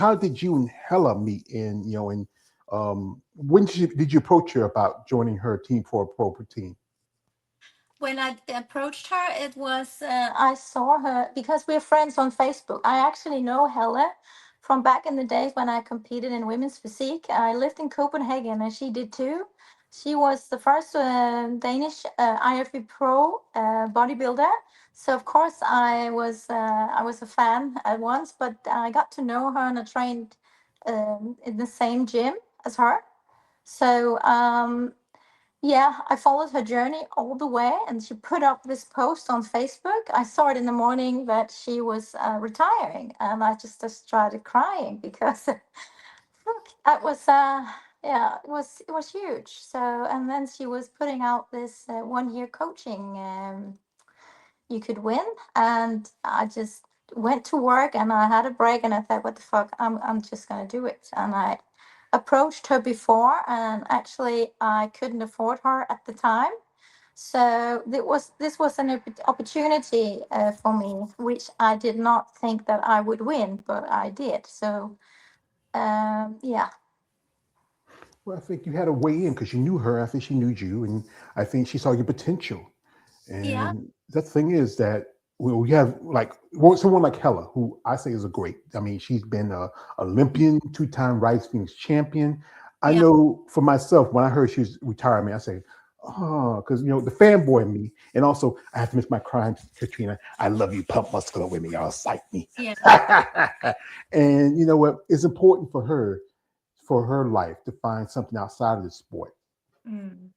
how did you and Hella meet? And and when did you approach her about joining her team for a pro team? When I approached her, it was I saw her because we're friends on Facebook. I actually know Helle from back in the days when I competed in women's physique. I lived in Copenhagen, and she did too. She was the first Danish IFB Pro bodybuilder. So of course I was a fan at once, but I got to know her and I trained in the same gym as her. So yeah, I followed her journey all the way, and she put up this post on Facebook. I saw it in the morning that she was retiring, and I just started crying because look, that was yeah, it was huge. So, and then she was putting out this 1 year coaching you could win, and I just went to work and I had a break, and I thought, what the fuck, I'm just gonna do it, and I approached her before, and actually I couldn't afford her at the time. So this was an opportunity for me, which I did not think that I would win, but I did. So yeah, Well, I think you had a way in because you knew her. I think she knew you, and I think she saw your potential. yeah, And the thing is that we have like someone like Hella, who I say is a great. I mean, she's been a Olympian, two-time Rice Phoenix champion. I yeah, know for myself when I heard she was retiring, I say, oh, because the fanboy in me, and also I have to miss my crimes, Katrina. I love you, pump muscular women, y'all psych me. yeah, And you know what? It's important for her life to find something outside of the sport. mm,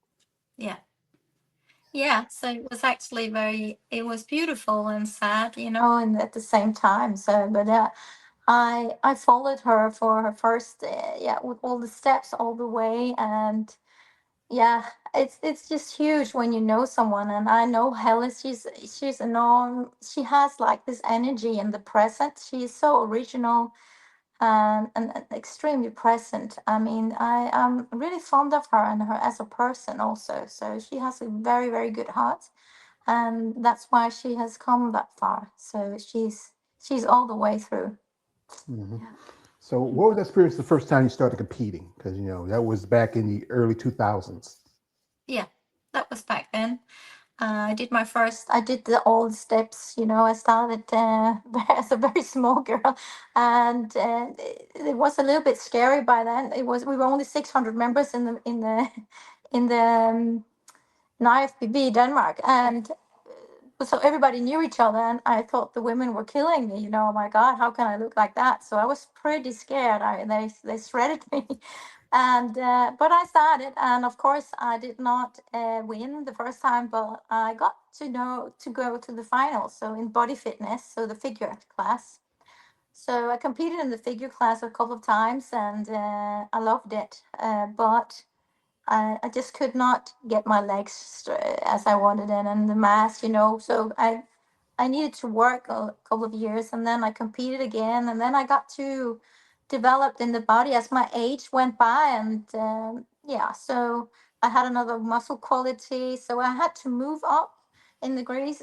yeah. Yeah, so it was actually it was beautiful and sad, and at the same time. So, but I followed her for her first, yeah, with all the steps all the way, and yeah, it's just huge when you know someone, and I know Helle. She's enormous. She has like this energy in the present. She is so original and extremely present. I mean, I am really fond of her and her as a person also. So she has a very very good heart, and that's why she has come that far. So she's all the way through. Mhm. Yeah. So, what was that experience the first time you started competing? Because that was back in the early 2000s. Yeah, that was back then. I did my first. I did the old steps. I started as a very small girl, and it was a little bit scary by then. We were only 600 members in the IFBB Denmark, and so everybody knew each other, and I thought the women were killing me. Oh my God, how can I look like that? So I was pretty scared. They shredded me, and but I started, and of course I did not win the first time, but I got to go to the finals. So in body fitness, so the figure class. So I competed in the figure class a couple of times, and I loved it. But I just could not get my legs as I wanted, and the mass. So I needed to work a couple of years, and then I competed again, and then I got to develop in the body as my age went by, and yeah, so I had another muscle quality, so I had to move up in degrees,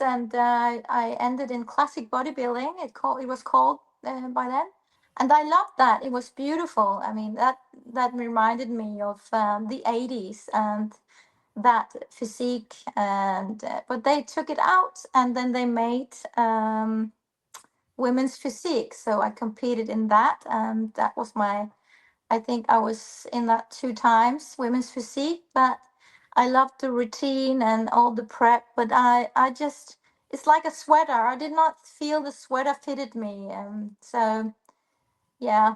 and I ended in classic bodybuilding. It was called by then, and I loved that. It was beautiful. I mean, that reminded me of the 80s and that physique, and but they took it out, and then they made women's physique. So I competed in that, and that was my. I think I was in that 2 times women's physique, but I loved the routine and all the prep. But I just it's like a sweater. I did not feel the sweater fitted me, so yeah,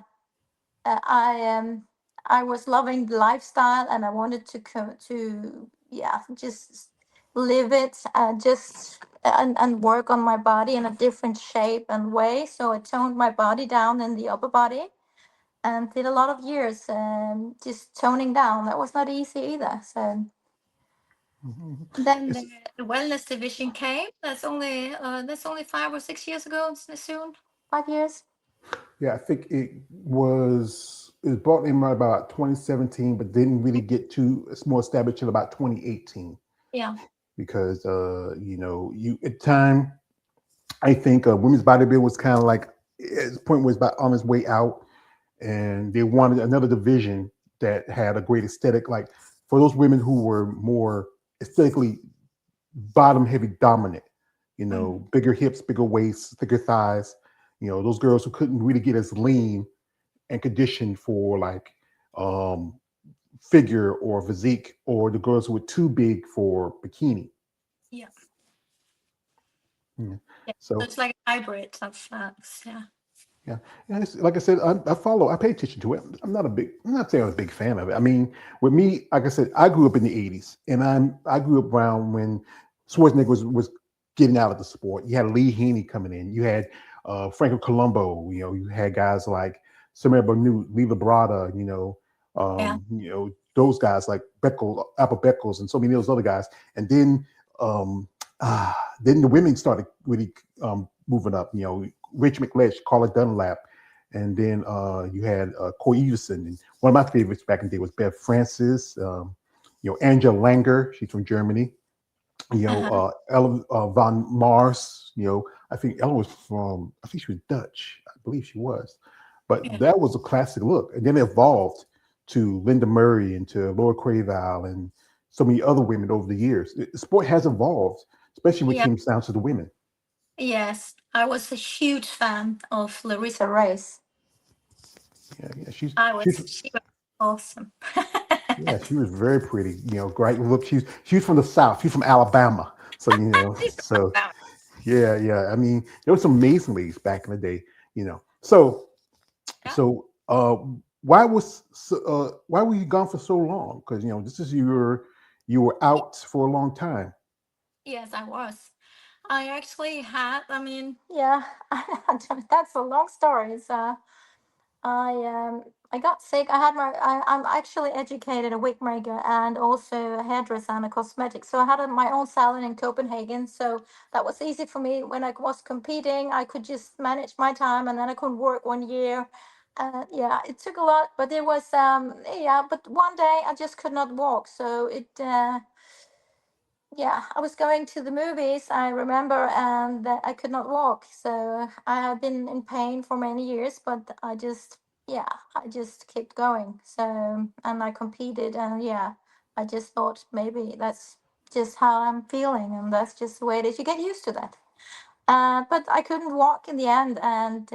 I was loving the lifestyle, and I wanted to yeah, just live it, just and work on my body in a different shape and way. So I toned my body down in the upper body, and did a lot of years just toning down. That was not easy either. So Mhm. then It's, the wellness division came. That's only 5 or 6 years ago. Soon 5 years. yeah, I think it was brought in right about 2017, but didn't really get to it's more established until about 2018 Yeah. because you at the time I think women's bodybuilding was kind of like at the point where it's about on its way out, and they wanted another division that had a great aesthetic, like for those women who were more aesthetically bottom heavy dominant, Mm. bigger hips, bigger waists, thicker thighs, those girls who couldn't really get as lean and conditioned for like um, figure or physique, or the girls who were too big for bikini. Yeah. Yeah. Yeah. So So it's like a hybrid of yeah. yeah, and it's, like I said, I pay attention to it. I'm not saying I'm a big fan of it. I mean, with me, like I said, I grew up in the '80s, and I grew up around when Schwarzenegger was getting out of the sport. You had Lee Haney coming in. You had Franco Colombo. You had guys like Samir Banu, Lee Labrada. Yeah. Those guys like Beckel, Apple Beckles, and so many of those other guys. And um, then the women started really moving up. Rich McLeish, Carla Dunlap, and then you had Corey Everson. And one of my favorites back in the day was Bev Francis. Angela Langer, she's from Germany. Uh-huh. Ella von Mars. I think she was Dutch. I believe she was. But Yeah. that was a classic look. And then it evolved to Linda Murray and to Laura Craval and so many other women over the years. The sport has evolved, especially when it Yeah. comes down to the women. Yes. I was a huge fan of Larissa Race. Yeah, yeah. She was awesome. She was very pretty. Great look. She's from the South. She's from Alabama. So She's from so Alabama. yeah, yeah. I mean, there were some amazing ladies back in the day. So Yeah. why were you gone for so long? Because this is you were out for a long time. Yes, I was. I actually had, I mean, yeah, that's a long story. So I got sick. I'm actually educated a wig maker and also a hairdresser and a cosmetic. So I had my own salon in Copenhagen. So that was easy for me when I was competing. I could just manage my time, and then I couldn't work 1 year. Yeah, it took a lot, but it was yeah. But one day I just could not walk, so it yeah, I was going to the movies, I remember, and that I could not walk. So I have been in pain for many years, but yeah, I just kept going. So, and I competed, and yeah, I just thought maybe that's just how I'm feeling, and that's just the way it is. You get used to that. But I couldn't walk in the end, and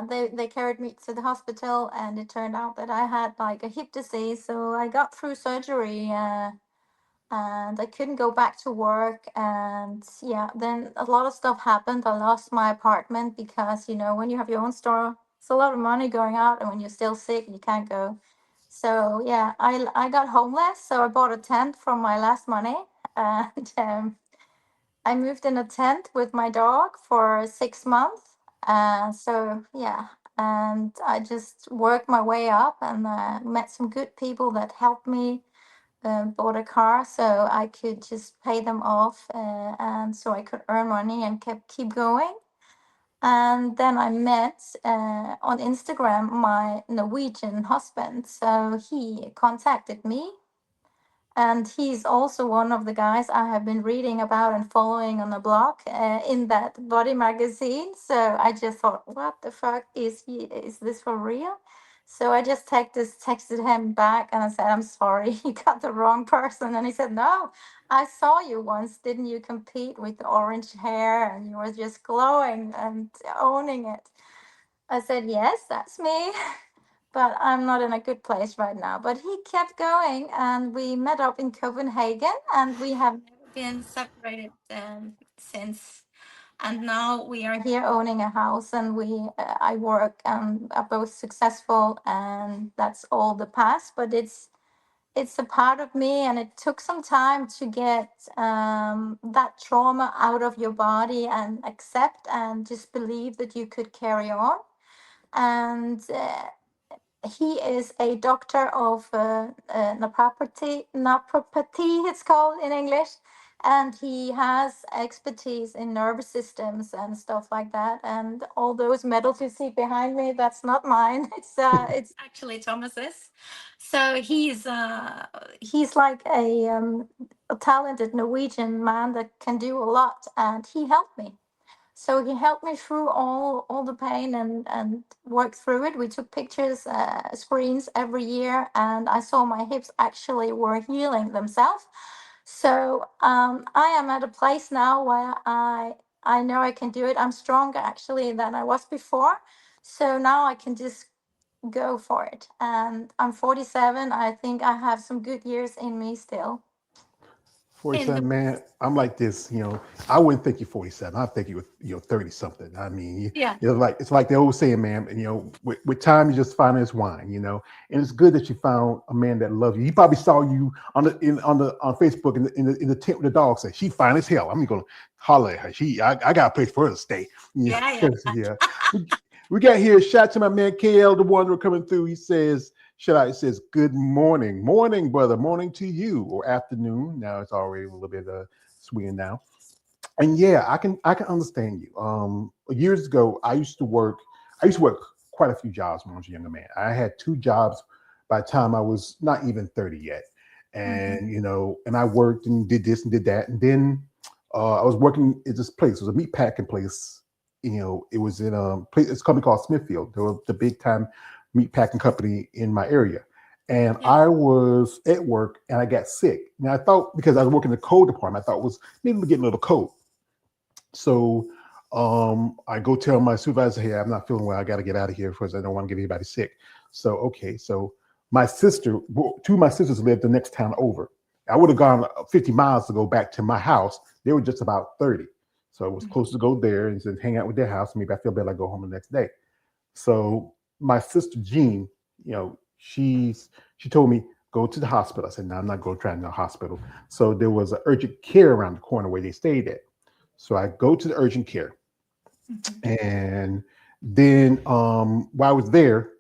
they carried me to the hospital, and it turned out that I had like a hip disease. So I got through surgery. And I couldn't go back to work. And yeah, then a lot of stuff happened. I lost my apartment because, when you have your own store, it's a lot of money going out, and when you're still sick, you can't go. So yeah, I got homeless. So I bought a tent from my last money, and I moved in a tent with my dog for 6 months. So yeah, and I just worked my way up, and met some good people that helped me, bought a car so I could just pay them off, and so I could earn money and keep going. And then I met on Instagram my Norwegian husband. So he contacted me, and he's also one of the guys I have been reading about and following on the blog, in that body magazine. So I just thought, what the fuck is he? Is this for real? So I just texted him back, and I said, I'm sorry, you got the wrong person. And he said, no, I saw you once. Didn't you compete with the orange hair and you were just glowing and owning it? I said, yes, that's me. But I'm not in a good place right now. But he kept going, and we met up in Copenhagen, and we have never been separated since. And now we are here owning a house, and I work and are both successful, and that's all the past. But it's a part of me, and it took some time to get that trauma out of your body and accept and just believe that you could carry on. And he is a doctor of naturopathy, it's called in English, and he has expertise in nervous systems and stuff like that. And all those medals you see behind me, that's not mine. It's actually Thomas's. So he's like a talented Norwegian man that can do a lot, and he helped me. So he helped me through all the pain and worked through it. We took pictures, screens every year, and I saw my hips actually were healing themselves. So I am at a place now where I know I can do it. I'm stronger actually than I was before. So now I can just go for it. And I'm 47. I think I have some good years in me still. In 47, the man. I'm like this, I wouldn't think you're 47. I think you were, 30 something. I mean, yeah, like it's like the old saying, man, and with time you just find his wine. And it's good that you found a man that loves you. He probably saw you on Facebook in the tent with the dog, say she fine as hell. I'm gonna holler at her. I got a place for her to stay. Yeah, yeah, yeah. yeah. We, we got here. Shout to my man KL, the Wanderer coming through. He says, it says, good morning, brother, morning to you, or afternoon. Now it's already a little bit swinging now. And yeah, I can understand you. Years ago, I used to work quite a few jobs when I was a younger man. I had two jobs by the time I was not even 30 yet. Mhm. And and I worked and did this and did that. And then I was working at this place. It was a meat packing place. It was in a place, it's a company called Smithfield. They were the big time meat packing company in my area. And Yeah, I was at work and I got sick. Now I thought, because I was working in the cold department, I thought it was maybe getting a little cold. So I go tell my supervisor, hey, I'm not feeling well. I got to get out of here because I don't want to get anybody sick. So, okay. So two of my sisters lived the next town over. I would have gone 50 miles to go back to my house. They were just about 30. So it was mhm, close to go there and just hang out with their house. Maybe I feel better, I go home the next day. So my sister Jean, she told me, go to the hospital. I said, no, I'm not going to try in the hospital. So there was an urgent care around the corner where they stayed at. So I go to the urgent care, mhm. and then while I was there,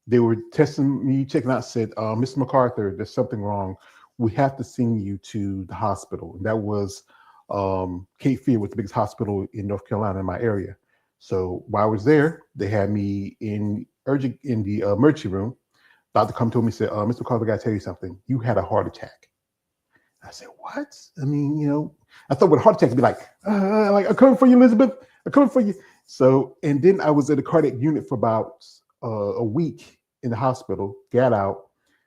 they were testing me, checking out. Said, "Mr. MacArthur, there's something wrong. We have to send you to the hospital." And that was Cape Fear, was the biggest hospital in North Carolina in my area. So while I was there, they had me in the emergency room. Doctor come to me and said, "Mr. MacArthur, I got to tell you something. You had a heart attack." I said, "What?" I mean, I thought with a heart attack, it'd be like, "I'm coming for you, Elizabeth. I'm coming for you." So, and then I was at a cardiac unit for about a week in the hospital. Got out.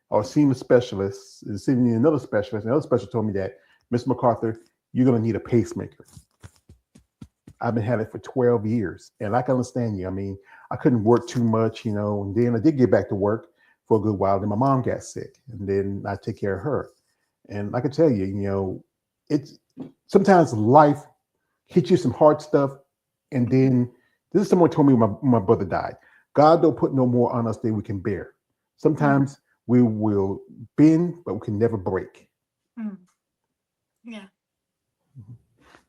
I was seeing a specialist, and seeing another specialist. Another specialist told me that, Mr. MacArthur, you're going to need a pacemaker. I've been having it for 12 years, and I can understand you. I mean, I couldn't work too much, and then I did get back to work for a good while. Then my mom got sick, and then I take care of her. And I can tell you, it's sometimes life hits you some hard stuff, and then this is someone told me when my brother died. God don't put no more on us than we can bear. Mm, Sometimes we will bend, but we can never break. mm. Yeah.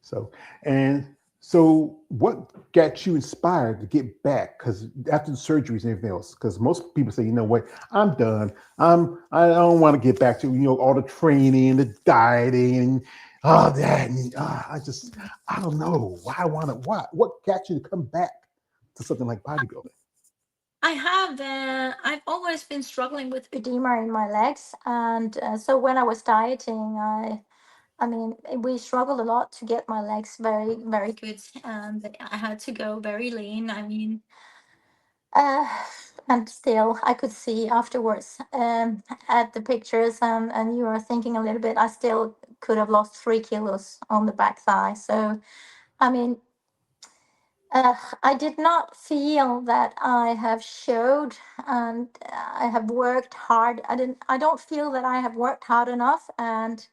So, and so what got you inspired to get back? Because after the surgeries and everything else, because most people say, you know what, I'm done. I don't want to get back to all the training, the dieting, and all that. And Mhm. I don't know why I want to. What got you to come back to something like bodybuilding? I've always been struggling with Edema in my legs, and so when I was dieting, I mean, we struggled a lot to get my legs very good, and I had to go very lean. I mean, uh, and still, I could see afterwards at the pictures, and you were thinking a little bit. I still could have lost 3 kilos on the back thigh. So, I mean, I did not feel that I have showed and I have worked hard. I didn't. I don't feel that I have worked hard enough, and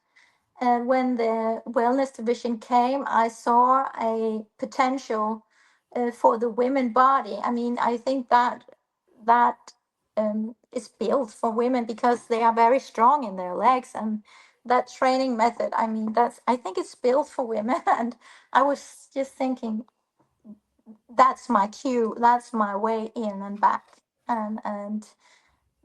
when the wellness division came, I saw a potential for the women body. I mean, I think that is built for women because they are very strong in their legs, and that training method. I mean, that's I think it's built for women. And I was just thinking, that's my cue. That's my way in and back. And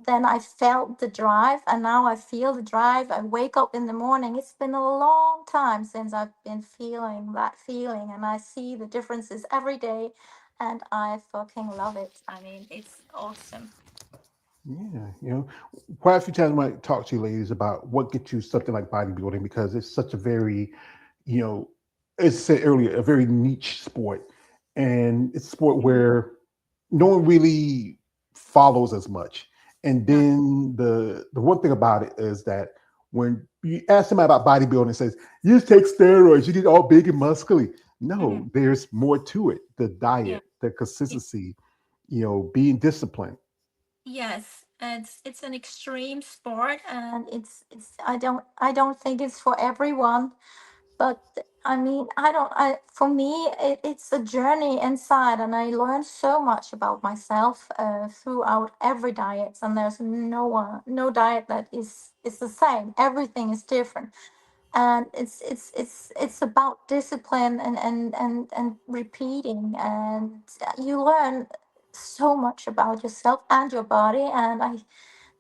then I felt the drive, and now I feel the drive. I wake up in the morning. It's been a long time since I've been feeling that feeling, and I see the differences every day, and I fucking love it. I mean, it's awesome. Yeah, quite a few times when I talk to you ladies about what gets you something like bodybuilding, because it's such a very, you know, as I said earlier, a very niche sport. and it's a sport Mm. where no one really follows as much. And Yeah. then the one thing about it is that when you ask somebody about bodybuilding, it says you just take steroids, you get all big and muscly. Mhm. No, there's more to it. The Yeah. diet, the Yeah. consistency, being disciplined. Yes, it's an extreme sport, and And it's I don't think it's for everyone, but I mean, I don't I for me it's a journey inside, and I learned so much about myself throughout every diet, and there's no diet that is the same. Everything is different, and it's about discipline and repeating, and you learn so much about yourself and your body. And I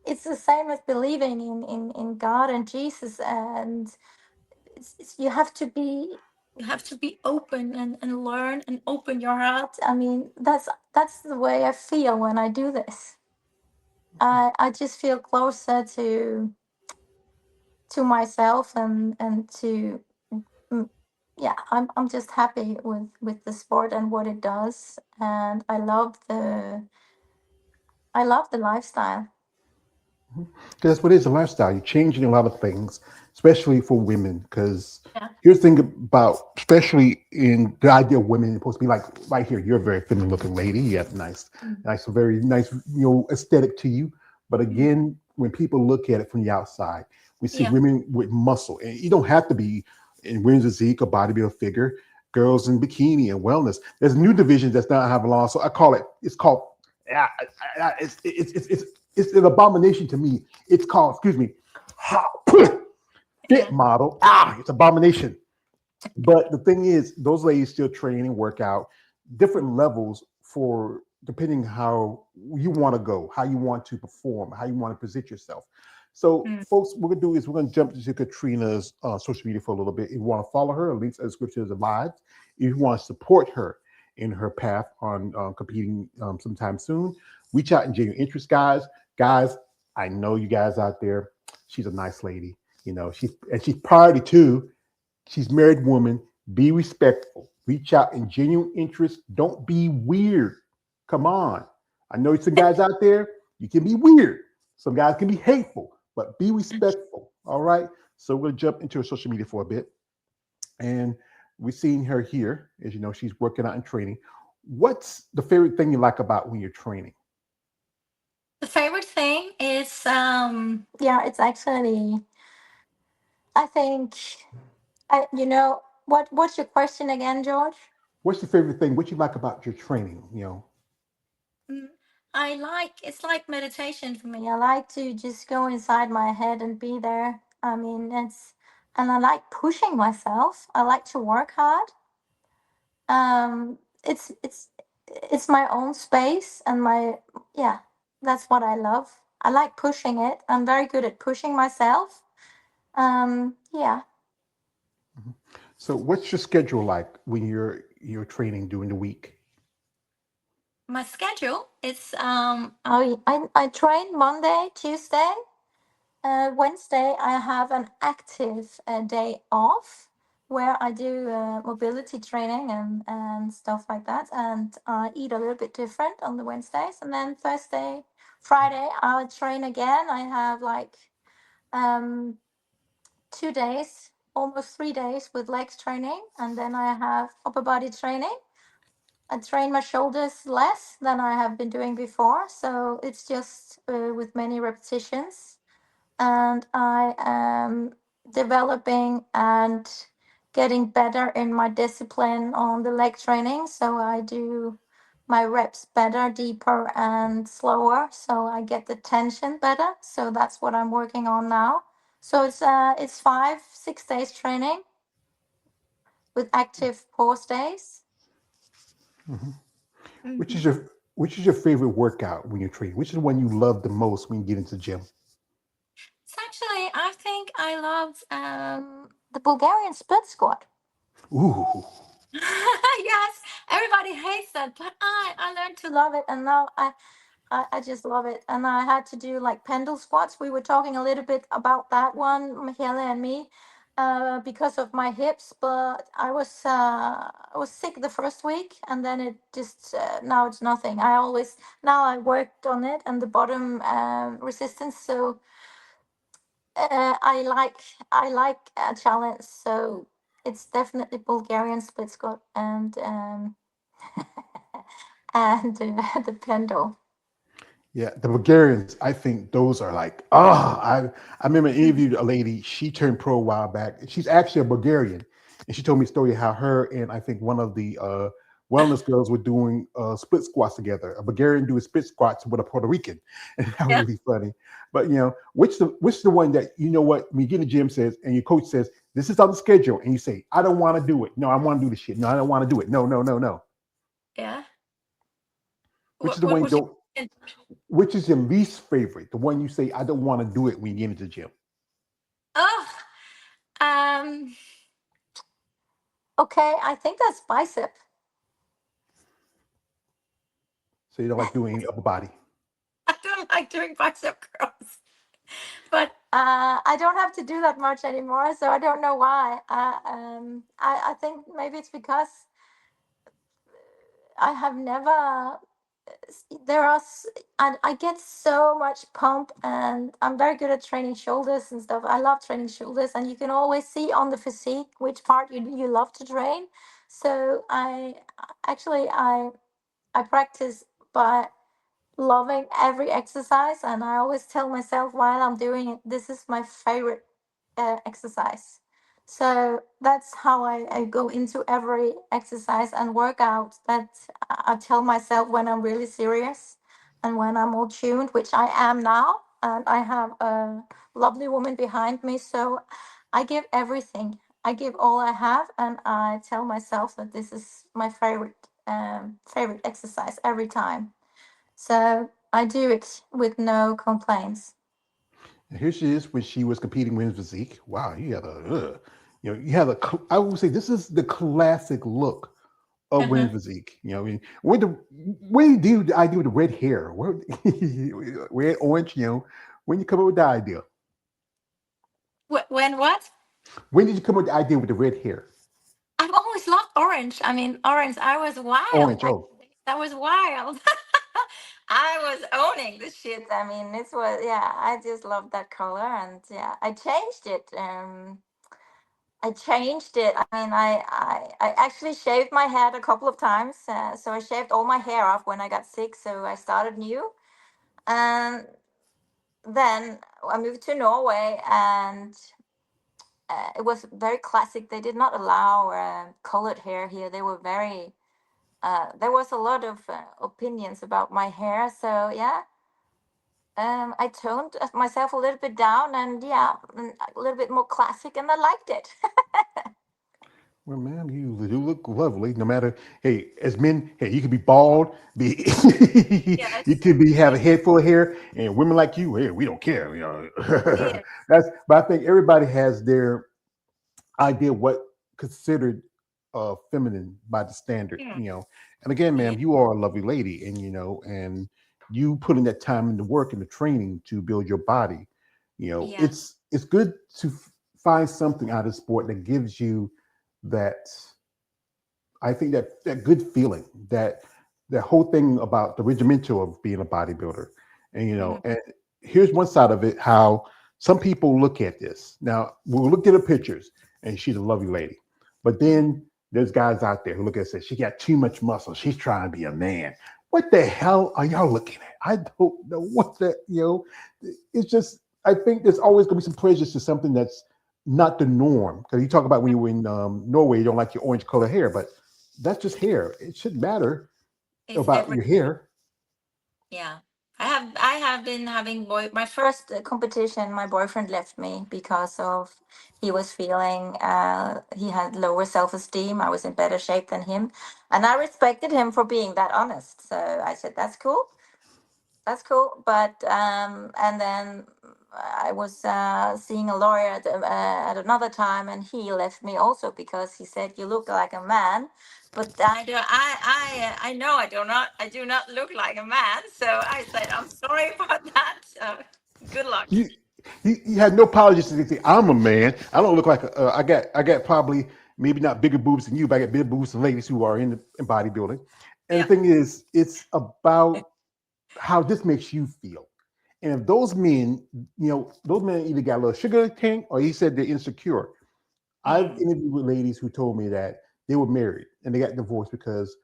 it's the same with believing in God and Jesus, and you have to be. you have to be open and learn and open your heart. I mean, that's the way I feel when I do this. I just feel closer to myself and to mm, yeah. I'm just happy with the sport and what it does, and I love the lifestyle. Because that's what it is, a lifestyle. You're changing a lot of things, especially for women. Because Yeah. here's the thing about, especially in the idea of women, it's supposed to be like right here. You're a very feminine looking lady. You have Mm. nice, a very nice, aesthetic to you. But Mm. again, when people look at it from the outside, we see Yeah. women with muscle, and you don't have to be in women's physique or bodybuilder figure. Girls in bikini and wellness. There's new divisions that's not have law. So I call it. It's called. Yeah, it's an abomination to me. It's called, excuse me, fit Yeah. model. It's abomination. But the thing is, those ladies still train and work out different levels for depending how you want to go, how you want to perform, how you want to present yourself. So, Mm. folks, what we're gonna do is we're gonna jump into Katrina's social media for a little bit. If you want to follow her, links in the description of the live. If you want to support her in her path on competing sometime soon, reach out and genuine interest, guys. Guys, I know you guys out there. She's a nice lady. She's party too. She's a married woman. Be respectful. Reach out in genuine interest. Don't be weird. Come on. I know some guys out there, you can be weird. Some guys can be hateful, but be respectful. All right. So we're going to jump into her social media for a bit. And we're seeing her here. As you know, she's working out and training. What's the favorite thing you like about when you're training? The favorite thing is Yeah, it's actually, I think, what's your question again, George? What's your favorite thing? What you like about your training? mm, I like it's like meditation for me. I like to just go inside my head and be there. I mean, and I like pushing myself. I like to work hard. It's my own space and yeah, that's what I love. I like pushing it. I'm very good at pushing myself. Yeah. So what's your schedule like when you're training during the week? My schedule is I train Monday, Tuesday. Wednesday, I have an active day off where I do mobility training and stuff like that. And I eat a little bit different on the Wednesdays. And then Thursday, Friday, I'll train again. I have like um, 2 days, almost 3 days with legs training. And then I have upper body training. I train my shoulders less than I have been doing before. So it's just with many repetitions, and I am developing and getting better in my discipline on the leg training. So I do my reps better, deeper, and slower. So I get the tension better. So that's what I'm working on now. So it's 5 6 days training with active pause days. Mhm. Which is mhm. your favorite workout when you're training? Which is the one you love the most when you get into the gym? It's actually I think I love The Bulgarian split squat. Ooh, yes, everybody hates that, but I learned to love Love it, and now I just love it. And I had to do like pendle squats. We were talking a little bit about that one, Michele and me. because of my hips, but I was sick the first week, and then it just now it's nothing. Now I worked on it and the bottom resistance, so I like a challenge. So it's definitely Bulgarian split squat and and the pendle. Yeah, the Bulgarians, I think those are like, I remember I interviewed a lady, she turned pro a while back. She's actually a Bulgarian. And she told me a story how her and I think one of the wellness girls were doing split squats together. A Bulgarian doing split squats with a Puerto Rican. And that was Yeah. really funny. But which the one that you know what, when you get in the gym says and your coach says, this is on the schedule, and you say, I don't want to do it. No, I want to do the shit. No, I don't want to do it. No, no, no, no. Yeah. Which is the What one you was your don't Which is your least favorite? The one you say, I don't want to do it when you get into the gym. oh um Okay, I think that's bicep. So you don't like doing any upper body. I don't like doing bicep curls. But I don't have to do that much anymore, so I don't know why. I think maybe it's because I have never. There are, and I get so much pump, and I'm very good at training shoulders and stuff. I love training shoulders, and you can always see on the physique which part you love to train. So I practice by loving every exercise, and I always tell myself while I'm doing it, this is my favorite exercise. So that's how I go into every exercise and workout, that I tell myself when I'm really serious and when I'm all tuned, which I am now, and I have a lovely woman behind me, so I give everything. I give all I have, and I tell myself that this is my favorite exercise every time. So I do it with no complaints. And here she is when she was competing with physique. Wow, you had a. I would say this is the classic look of women's uh-huh. physique. When do I do with the red hair? Where, red, orange. When you come up with the idea? When what? When did you come up with the idea with the red hair? I've always loved orange. I mean, orange. I was wild Orange. back Oh, in the days. I was wild. I was owning the shit. I mean, it was, yeah. I just love that color, and yeah, I changed it. I changed it. I mean, I actually shaved my head a couple of times. So I shaved all my hair off when I got sick. So I started new, and then I moved to Norway, and it was very classic. They did not allow colored hair here. They were very. There was a lot of opinions about my hair. So yeah, I toned myself a little bit down, and yeah, a little bit more classic, and I liked it. well, ma'am, you do look lovely. No matter, hey, as men, hey, you could be bald, be you Yes. could be have a Yes. head full of hair, and women like you, hey, we don't care. Yes. But I think everybody has their idea what considered feminine by the standard. Mm. And again, Yeah. ma'am, you are a lovely lady, and and you put in that time into work and the training to build your body. Yeah. It's good to find something out of sport that gives you that. I think that good feeling, that whole thing about the regimental of being a bodybuilder, and Mhm. and here's one side of it, how some people look at this. Now we'll look at the pictures, and she's a lovely lady, but Mhm. then there's guys out there who look at it and say she got too much muscle. She's trying to be a man. What the hell are y'all looking at? I don't know what that. It's just I think there's always going to be some prejudice to something that's not the norm. Because you talk about when you were in Norway, you don't like your orange color hair, but that's just hair. It shouldn't matter It's about every. your hair. Yeah. I have been having my first competition. My boyfriend left me because of he was feeling he had lower self esteem. I was in better shape than him, and I respected him for being that honest. So I said, "That's cool. That's cool." But and then I was seeing a lawyer at another time, and he left me also because he said, "You look like a man." But I know I do not look like a man. So I said, "I'm sorry about that. So good luck." he had no apologies to say, I'm a man. I don't look like I got probably maybe not bigger boobs than you, but I got bigger boobs than ladies who are in bodybuilding. And the Yeah. thing is, it's about how this makes you feel. And if those men, those men either got a little sugar in the tank or he said they're insecure. I've Mm. interviewed with ladies who told me that they were married and they got divorced because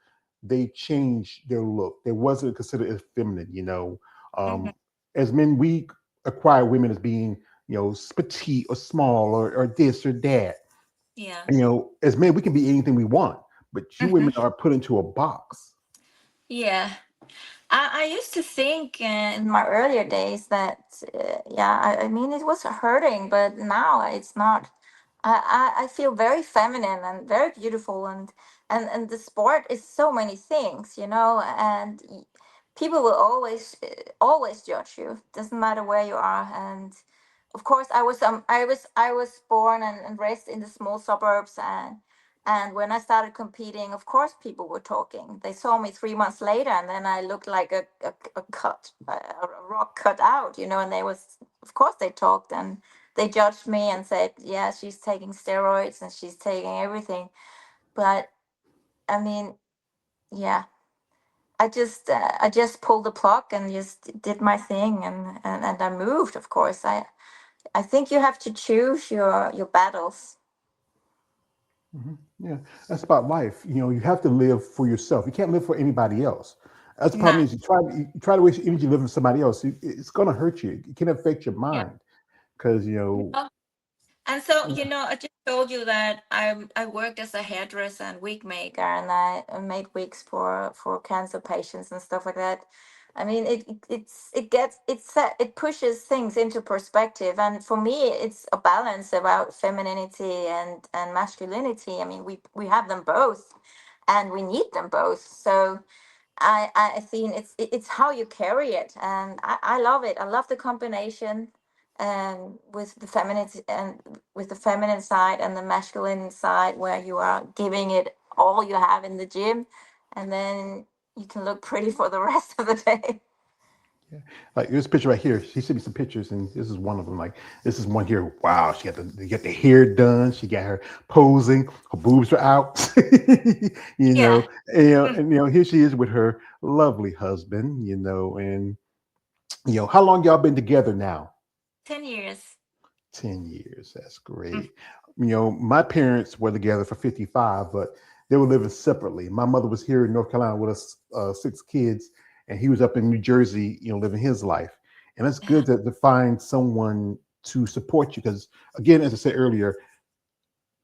they changed their look. They wasn't considered as feminine. Hmm. Um, as men, we acquire women as being, petite or small or this or that. Yeah. As men, we can be anything we want, but you Hmm. women are put into a box. Yeah. I used to think in my earlier days that, yeah, I mean, it was hurting, but now it's not. I feel very feminine and very beautiful, and the sport is so many things, and people will always judge you. Doesn't matter where you are, and of course, I was born and raised in the small suburbs, and when I started competing, of course, people were talking. They saw me 3 months later, and then I looked like a rock cut out, and of course, they talked and they judged me and said, yeah, she's taking steroids and she's taking everything. But I mean, yeah, I just pulled the plug and just did my thing, and I moved. Of course, I think you have to choose your battles. Yeah, that's about life. You have to live for yourself. You can't live for anybody else. That's the problem Nah. is you try to waste your energy living for somebody else. It's going to hurt you. It can affect your Yeah. mind because And so, I just told you that I worked as a hairdresser and wig maker, and I made wigs for cancer patients and stuff like that. I mean, it pushes things into perspective, and for me, it's a balance about femininity and masculinity. I mean, we have them both, and we need them both. So I think it's how you carry it, and I love it. I love the combination, with the feminine and with the feminine side and the masculine side, where you are giving it all you have in the gym, and then you can look pretty for the rest of the day. yeah. Like this picture right here. She sent me some pictures, and this is one of them. Like this is one here. Wow, she got the hair done. She got her posing. Her boobs are out. you Yeah. know, and here she is with her lovely husband. And how long y'all been together now? 10 years. 10 years. That's Mm. great. My parents were together for 55, but they were living separately. My mother was here in North Carolina with us, 6 kids, and he was up in New Jersey, living his life. And it's Yeah. good to find someone to support you because, again, as I said earlier,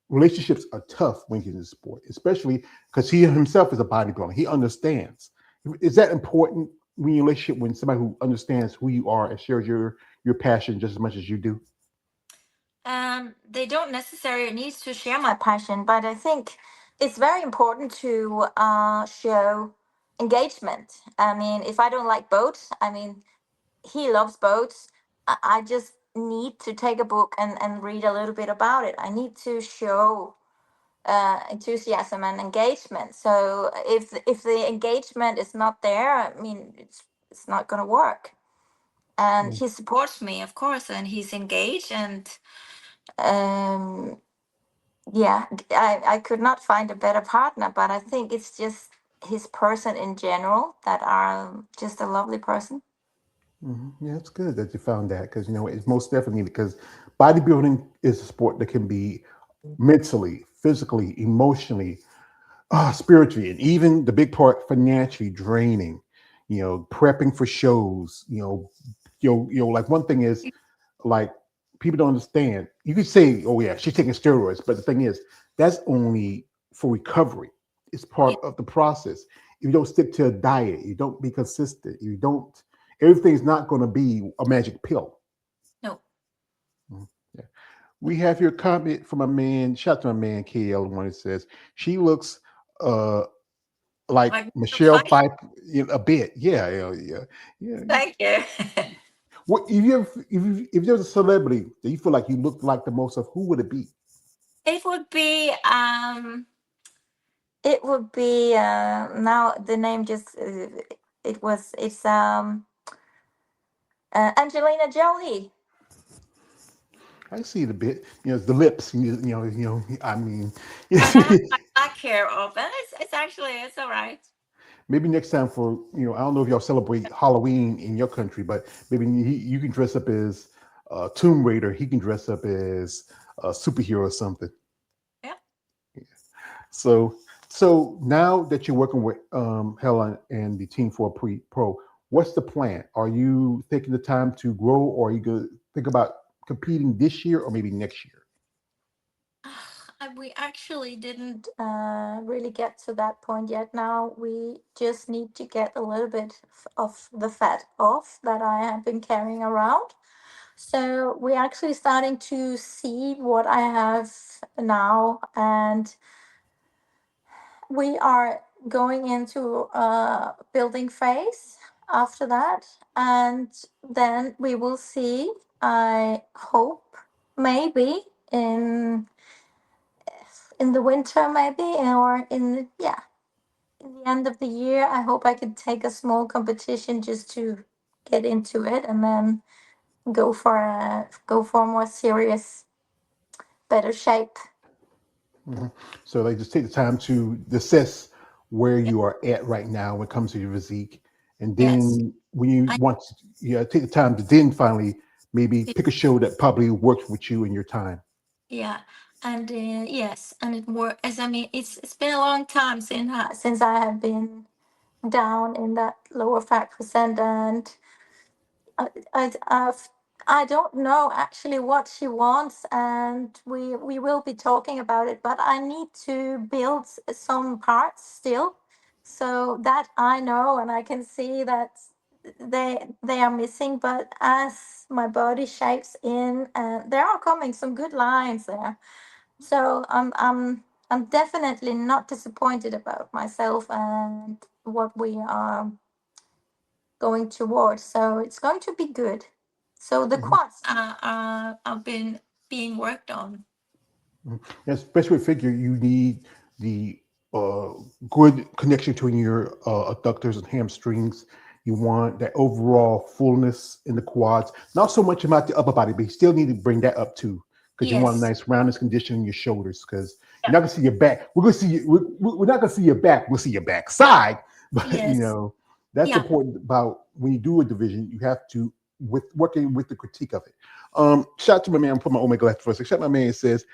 relationships are tough when you're in sport, especially because he himself is a bodybuilder. He understands. Is that important when your relationship when somebody who understands who you are and shares your passion just as much as you do? They don't necessarily need to share my passion, but I think it's very important to show engagement. I mean, if I don't like boats, I mean, he loves boats. I just need to take a book and read a little bit about it. I need to show enthusiasm and engagement. So if the engagement is not there, I mean, it's not going to work. And he supports me, of course, and he's engaged, and um, yeah, I could not find a better partner, but I think it's just his person in general that are just a lovely person. Yeah, it's good that you found that because it's most definitely because bodybuilding is a sport that can be mentally, physically, emotionally, spiritually, and even the big part financially draining. Prepping for shows. Like one thing is like people don't understand. You could say, "Oh yeah, she's taking steroids," but the thing is, that's only for recovery. It's Yeah. part of the process. If you don't stick to a diet, you don't be consistent. You don't. Everything's not going to be a magic pill. No. Mhm. Yeah. We have here a comment from a man. Shout out to my man KL. One that says she looks uh like Like Michelle fight. Pfeiffer a bit. Yeah, yeah. Thank you. What if there was a celebrity that you feel like you looked like the most of, who would it be? It would be now the name just it's Angelina Jolie. I see it a bit. It's the lips. I mean, And I have my back hair up, and it's actually it's all right. maybe next time for I don't know if y'all celebrate Halloween in your country, but maybe you can dress up as Tomb Raider. He can dress up as a superhero or something. Yeah. So so now that you're working with Helen and the Team for Pro, what's the plan? Are you taking the time to grow, or are you going to think about competing this year or maybe next year? We actually didn't really get to that point yet. Now we just need to get a little bit of the fat off that I have been carrying around. So we're actually starting to see what I have now, and we are going into a building phase after that, and then we will see. I hope maybe in the winter maybe, or in the end of the year, I hope I can take a small competition just to get into it, and then go for a more serious, better shape. Mhm. So they just take the time to assess where you are at right now when it comes to your physique, and Yes. then when you I want to, take the time to then finally maybe pick a show that probably works with you and your time. Yeah, and yes, and it works. As I mean, it's been a long time since I have been down in that lower fat percent, and I, I, I've, I don't know actually what she wants, and we will be talking about it. But I need to build some parts still, so that I know and I can see that they are missing. But as my body shapes in, there are coming some good lines there. So I'm definitely not disappointed about myself and what we are going towards. So it's going to be good. So the Mhm. quads are been being worked on. Mhm. Yeah, especially with figure, you need the uh, good connection between your adductors and hamstrings. You want that overall fullness in the quads. Not so much about the upper body, but you still need to bring that up too, because you want a Yes. nice roundness condition in your shoulders. Because you're Yeah. not gonna see your back. We're gonna see you. We're not gonna see your back. We'll see your back side. But Yes. that's Yeah. important about when you do a division. You have to with working with the critique of it. Shout out to my man. Put my Omega glass for a second. Shout out to my man says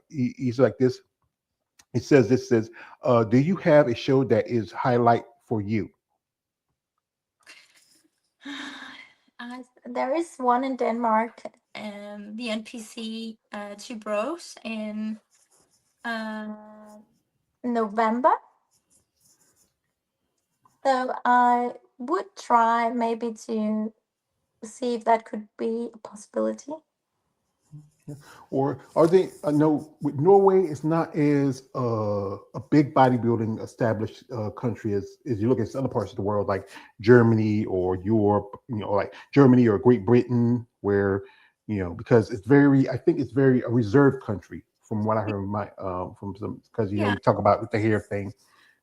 he's like this. It says, do you have a show that is highlight for you? There is one in Denmark, the NPC Two Bros in uh, November. So I would try maybe to see if that could be a possibility. Or are they? No, with Norway, it's not as a big bodybuilding established country as you look at other parts of the world, like Germany or Europe. Like Germany or Great Britain, where because it's very, I think it's very a reserved country from what I heard from some because Yeah. you talk about with the hair thing,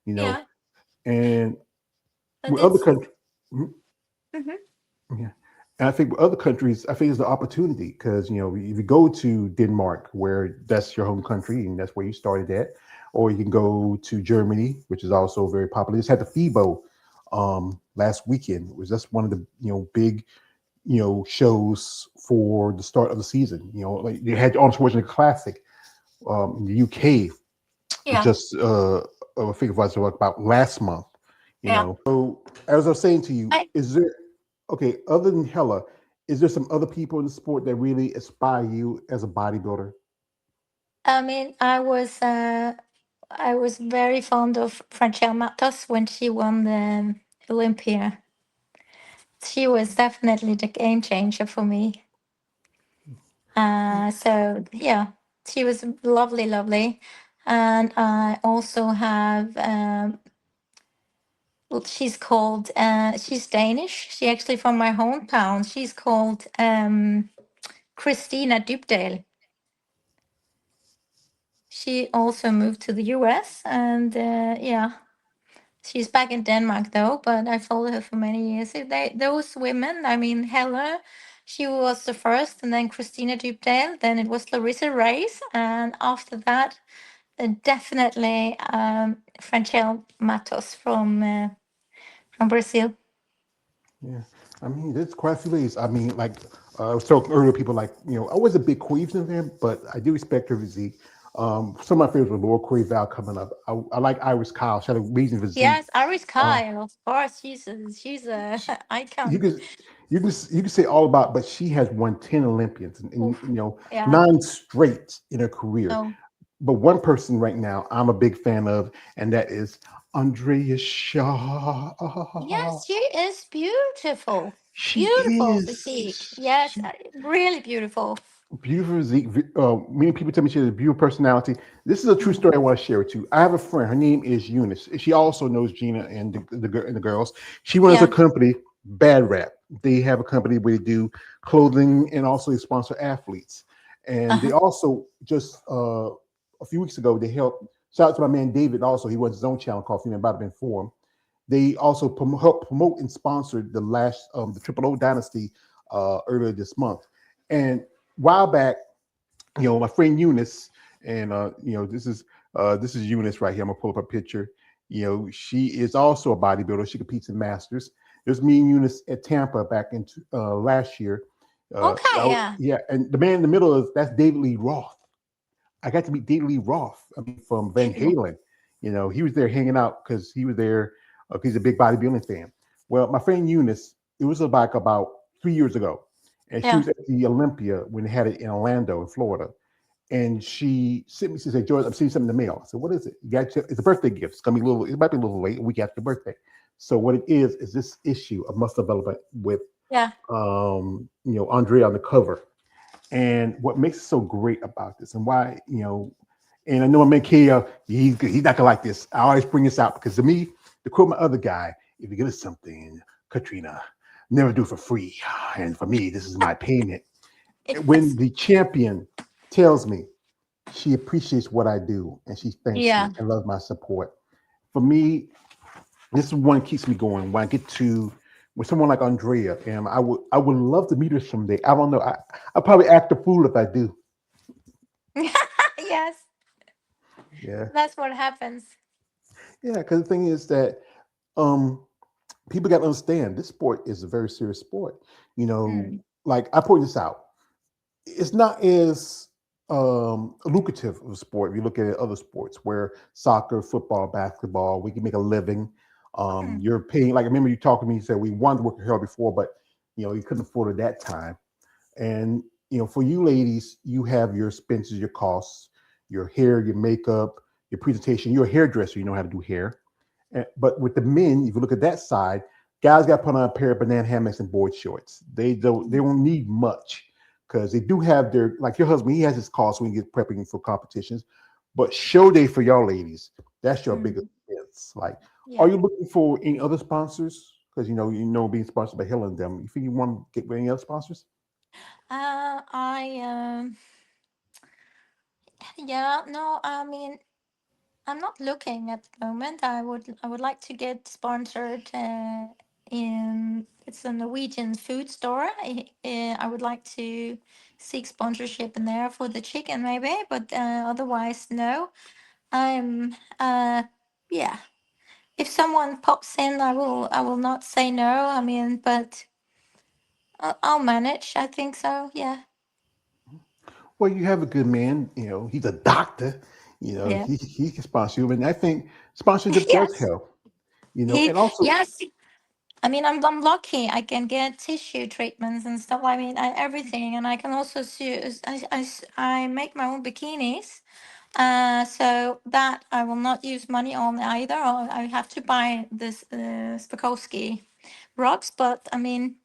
you know, Yeah. and But with other it's countries. mhm. Yeah. And I think with other countries, I think it's the opportunity because, if you go to Denmark, where that's your home country and that's where you started at, or you can go to Germany, which is also very popular. Just had the FIBO last weekend. It was just one of the, big, shows for the start of the season. Like you had Arnold Schwarzenegger Classic in the UK, was Yeah. just, I think it was about last month, Yeah. So as I was saying to you, I is there, okay, other than Hella, is there some other people in the sport that really inspire you as a bodybuilder? I mean, I was very fond of Franchelle Matos when she won the Olympia. She was definitely the game changer for me. So yeah, she was lovely, lovely. And I also have she's called she's Danish. She actually from my hometown. She's called Christina Dybdahl. She also moved to the US, and yeah, she's back in Denmark though, but I followed her for many years. Those women, I mean, Hella, She was the first, and then Christina Dugdale. Then it was Larissa Race, and after that, definitely Franchel Matos from Brazil. Yeah, I mean, there's quite a few ladies. I mean, like I was talking earlier, people like I was a big Queens fan, but I do respect her physique. Some of my favorites were Laura Corey Val coming up. I like Iris Kyle. She had a amazing physique. Yes, Iris Uh, Kyle, of course. She's a she, you icon. can you can say all about, but she has won 10 Olympians and Oof. Yeah. nine straight in her career. Oh. But one person right now I'm a big fan of, and that is Andrea Shaw. Yes, she is beautiful. She Beautiful physique. is. Yes, really beautiful. Beautiful physique. Many people tell me she has a beautiful personality. This is a true Mm. story I want to share with you. I have a friend. Her name is Eunice. She also knows Gina and the girls. She runs a Yeah. company, Bad Rap. They have a company where they do clothing and also they sponsor athletes. And they Uh-huh. also just a few weeks ago they helped. Shout out to my man David. Also, he runs his own channel called Female Bada Informed. They also help promote and sponsor the Triple O Dynasty earlier this month. And a while back, my friend Eunice, and this is Eunice right here. I'm gonna pull up a picture. She is also a bodybuilder. She competes in masters. There's me and Eunice at Tampa back in last year. Okay, yeah. Yeah, and the man in the middle is that's David Lee Roth. I got to meet David Lee Roth. I mean, from Van David. Halen. He was there hanging out because he was there. He's a big bodybuilding fan. Well, my friend Eunice, it was like about 3 years ago, and she Yeah. was at the Olympia when they had it in Orlando, in Florida. And she sent me. She said, "George, I'm seeing something in the mail." I said, "What is it?" It's a birthday gift. It's gonna be a little. It might be a little late, a week after the birthday. So what it is this issue of Must Development with Yeah. Andre on the cover. And what makes it so great about this, and why, and I know my man Kia, he's not gonna like this. I always bring this out because to me, to quote my other guy, if you get us something, Katrina, never do it for free. And for me, this is my payment. When Yes. the champion tells me she appreciates what I do and she thanks me Yeah. and loves my support, for me, this one keeps me going. When I get to with someone like Andrea, and I would love to meet her someday. I don't know. I probably act a fool if I do. Yes, Yeah, that's what happens. yeah. Because the thing is that um, people got to understand this sport is a very serious sport. You know, Mm. like I point this out, it's not as lucrative of a sport if you look at other sports where soccer, football, basketball, we can make a living. Mm. You're paying, like I remember you talking to me, you said we wanted to work hard before, but you couldn't afford it that time. And for you ladies, you have your expenses, your costs, your hair, your makeup, your presentation. You're a hairdresser, you know how to do hair. But with the men, if you look at that side, guys got to put on a pair of banana hammocks and board shorts. They don't need much because they do have their, like your husband, he has his costs when he gets prepping for competitions. But show day for y'all ladies, that's your biggest Mm. expense. Like, are Yeah. you looking for any other sponsors? Because being sponsored by Hill and them, you think you want to get any other sponsors? I yeah, no, I mean, I'm not looking at the moment. I would like to get sponsored in it's a Norwegian food store. I would like to seek sponsorship in there for the chicken maybe, but otherwise no. I'm yeah. If someone pops in, I will not say no. I mean, but I'll manage. I think so. Yeah. Well, you have a good man. He's a doctor. Yeah. He can sponsor you, and I think sponsorship does Yes. help. He And also, yes. I mean, I'm lucky. I can get tissue treatments and stuff. I mean, everything, and I can also I make my own bikinis. So that I will not use money on either. Or I have to buy this Spakowski rocks, but I mean,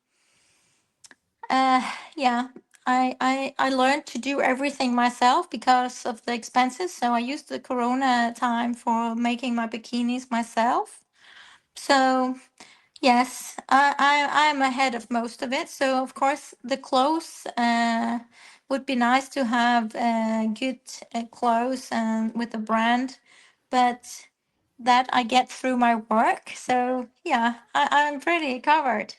uh, yeah. I learned to do everything myself because of the expenses. So I used the Corona time for making my bikinis myself. So yes, I'm ahead of most of it. So of course the clothes would be nice to have good clothes and with a brand, but that I get through my work. So yeah, I'm pretty covered.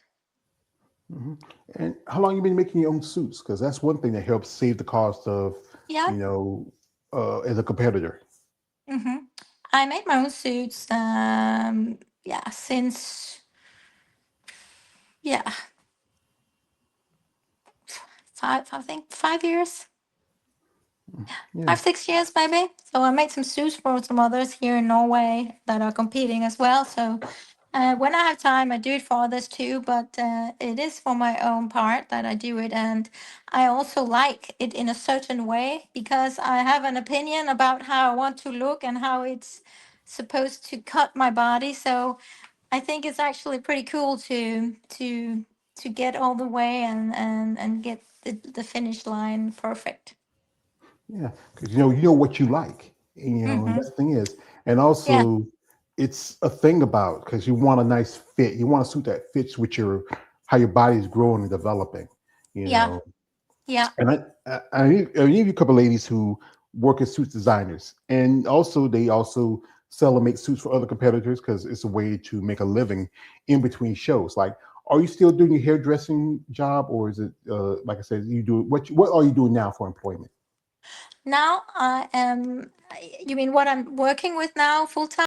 Hmm. And how long you been making your own suits? Because that's one thing that helps save the cost of, Yeah. you know, as a competitor. hmm I made my own suits. Yeah, since yeah, I think 5 years, Yeah. 5 6 years maybe. So I made some suits for some others here in Norway that are competing as well. So when I have time, I do it for others too. But it is for my own part that I do it, and I also like it in a certain way because I have an opinion about how I want to look and how it's supposed to cut my body. So I think it's actually pretty cool to get all the way and get the finish line perfect. Yeah, because you know what you like, and Mm-hmm. that's the thing is, and Yeah, also it's a thing about because you want a nice fit, you want a suit that fits with your how your body is growing and developing, you yeah, know. yeah. And I knew a couple ladies who work as suits designers, and also they also sell and make suits for other competitors because it's a way to make a living in between shows. Like, are you still doing your hairdressing job, or is it like I said, you do what are you doing now for employment? Now I am. You mean what I'm working with now full time?